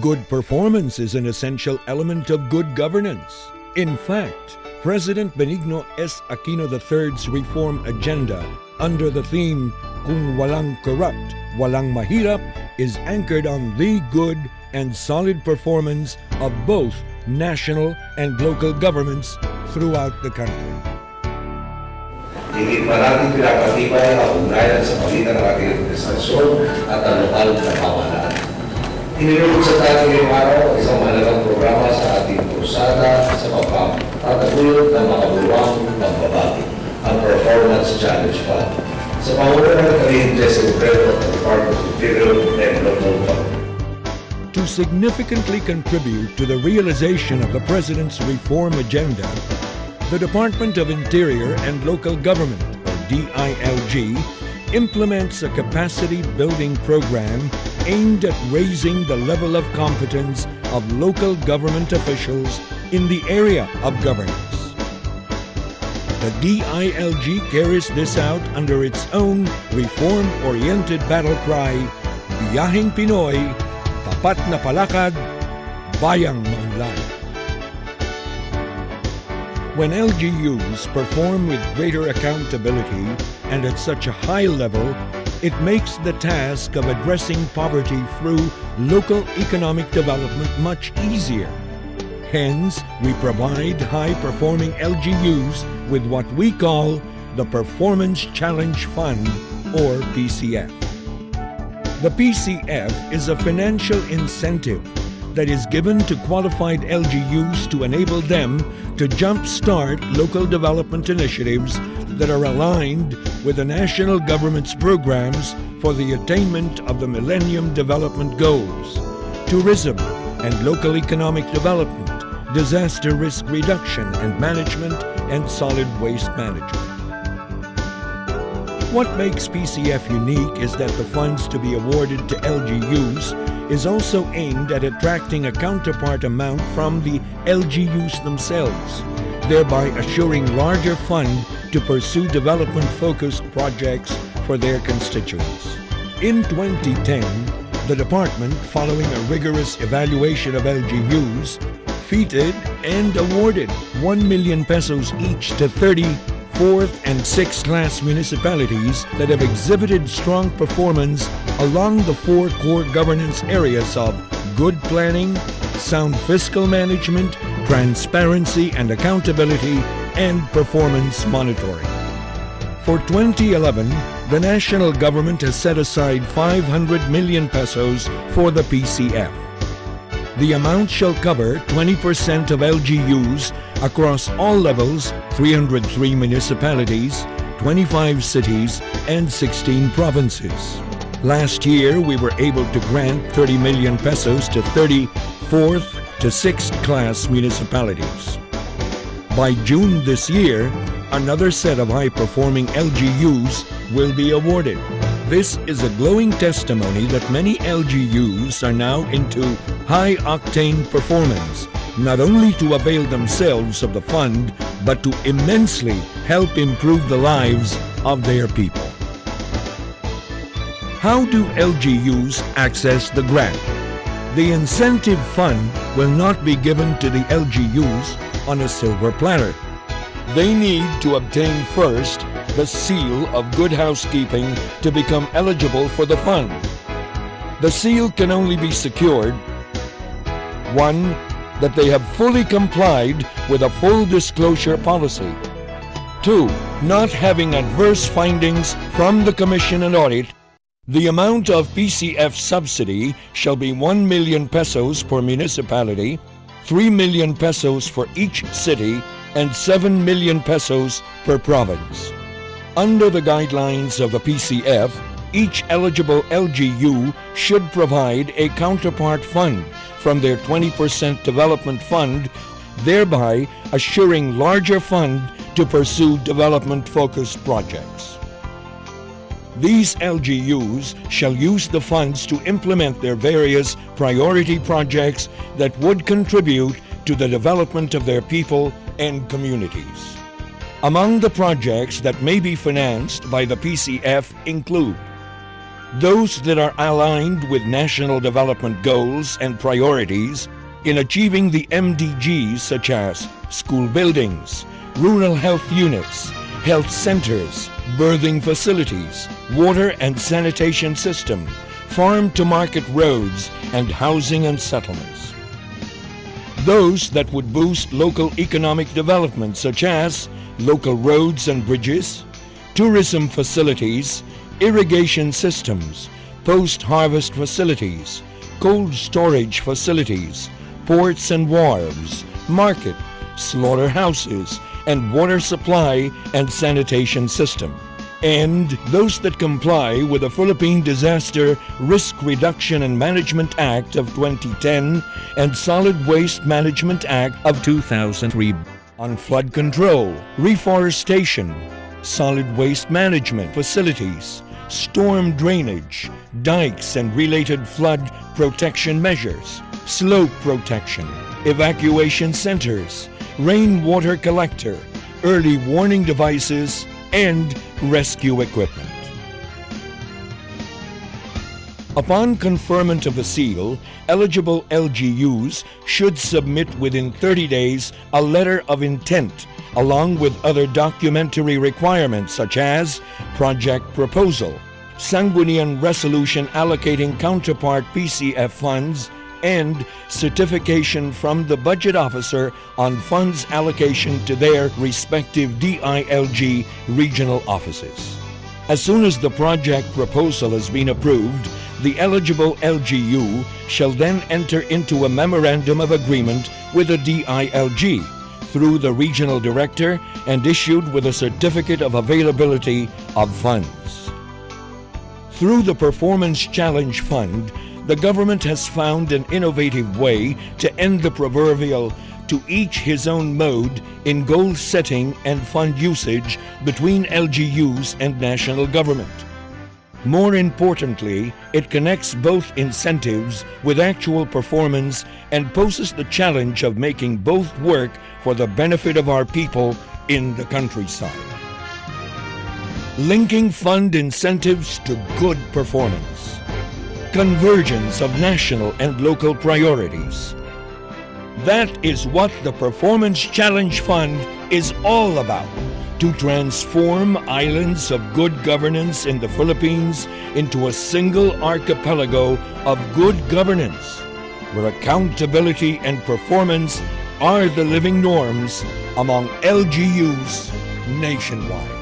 Good performance is an essential element of good governance. In fact, President Benigno S. Aquino III's reform agenda under the theme Kung Walang Corrupt, Walang Mahirap is anchored on the good and solid performance of both national and local governments throughout the country. Higit pa natin pinapatibay ang ugnayan sa pagitan ng ating administrasyon at ang lokal na pamahalaan. Inilulog sa tayo ngayong araw isang mahalagang programa sa ating krusada sa pagpapataguyod ng mga bulwang pagbabago, ang Performance Challenge Fund, sa pangunahan ng Canadian Jesse Obrero at the Department of Interior and Local Government. To significantly contribute to the realization of the President's reform agenda, the Department of Interior and Local Government, or DILG, implements a capacity-building program aimed at raising the level of competence of local government officials in the area of governance. The DILG carries this out under its own reform-oriented battle cry, Biyaheng Pinoy, Tapat na Palakad, Bayang Maunlad. When LGUs perform with greater accountability and at such a high level, it makes the task of addressing poverty through local economic development much easier. Hence, we provide high-performing LGUs with what we call the Performance Challenge Fund, or PCF. The PCF is a financial incentive that is given to qualified LGUs to enable them to jumpstart local development initiatives that are aligned with the national government's programs for the attainment of the Millennium Development Goals, tourism and local economic development, disaster risk reduction and management, and solid waste management. What makes PCF unique is that the funds to be awarded to LGUs is also aimed at attracting a counterpart amount from the LGUs themselves, thereby assuring larger fund to pursue development-focused projects for their constituents. In 2010, the department, following a rigorous evaluation of LGUs, defeated and awarded 1 million pesos each to 30 4th and 6th class municipalities that have exhibited strong performance along the 4 core governance areas of good planning, sound fiscal management, transparency and accountability, and performance monitoring. For 2011, the national government has set aside 500 million pesos for the PCF. The amount shall cover 20% of LGUs across all levels, 303 municipalities, 25 cities, and 16 provinces. Last year, we were able to grant 30 million pesos to 30 4th to 6th class municipalities. By June this year, another set of high-performing LGUs will be awarded. This is a glowing testimony that many LGUs are now into high-octane performance, not only to avail themselves of the fund, but to immensely help improve the lives of their people. How do LGUs access the grant? The incentive fund will not be given to the LGUs on a silver platter. They need to obtain first the seal of good housekeeping to become eligible for the fund. The seal can only be secured: 1. That they have fully complied with a full disclosure policy. 2. Not having adverse findings from the Commission and Audit. The amount of PCF subsidy shall be 1 million pesos per municipality, 3 million pesos for each city, and 7 million pesos per province. Under the guidelines of the PCF, each eligible LGU should provide a counterpart fund from their 20% development fund, thereby assuring larger fund to pursue development-focused projects. These LGUs shall use the funds to implement their various priority projects that would contribute to the development of their people and communities. Among the projects that may be financed by the PCF include those that are aligned with national development goals and priorities in achieving the MDGs such as school buildings, rural health units, health centers, birthing facilities, water and sanitation system, farm-to-market roads, and housing and settlements. Those that would boost local economic development such as local roads and bridges, tourism facilities, irrigation systems, post-harvest facilities, cold storage facilities, ports and wharves, market, slaughterhouses, and water supply and sanitation system. And those that comply with the Philippine Disaster Risk Reduction and Management Act of 2010 and Solid Waste Management Act of 2003 on flood control, reforestation, solid waste management facilities, storm drainage, dikes and related flood protection measures, slope protection, evacuation centers, rainwater collector, early warning devices, and rescue equipment. Upon conferment of the seal, eligible LGUs should submit within 30 days a letter of intent along with other documentary requirements such as project proposal, sanguinean resolution allocating counterpart PCF funds, and certification from the budget officer on funds allocation to their respective DILG regional offices. As soon as the project proposal has been approved, the eligible LGU shall then enter into a memorandum of agreement with the DILG through the regional director and issued with a certificate of availability of funds. Through the Performance Challenge Fund, the government has found an innovative way to end the proverbial to each his own mode in goal setting and fund usage between LGUs and national government. More importantly, it connects both incentives with actual performance and poses the challenge of making both work for the benefit of our people in the countryside. Linking fund incentives to good performance. Convergence of national and local priorities. That is what the Performance Challenge Fund is all about, to transform islands of good governance in the Philippines into a single archipelago of good governance, where accountability and performance are the living norms among LGUs nationwide.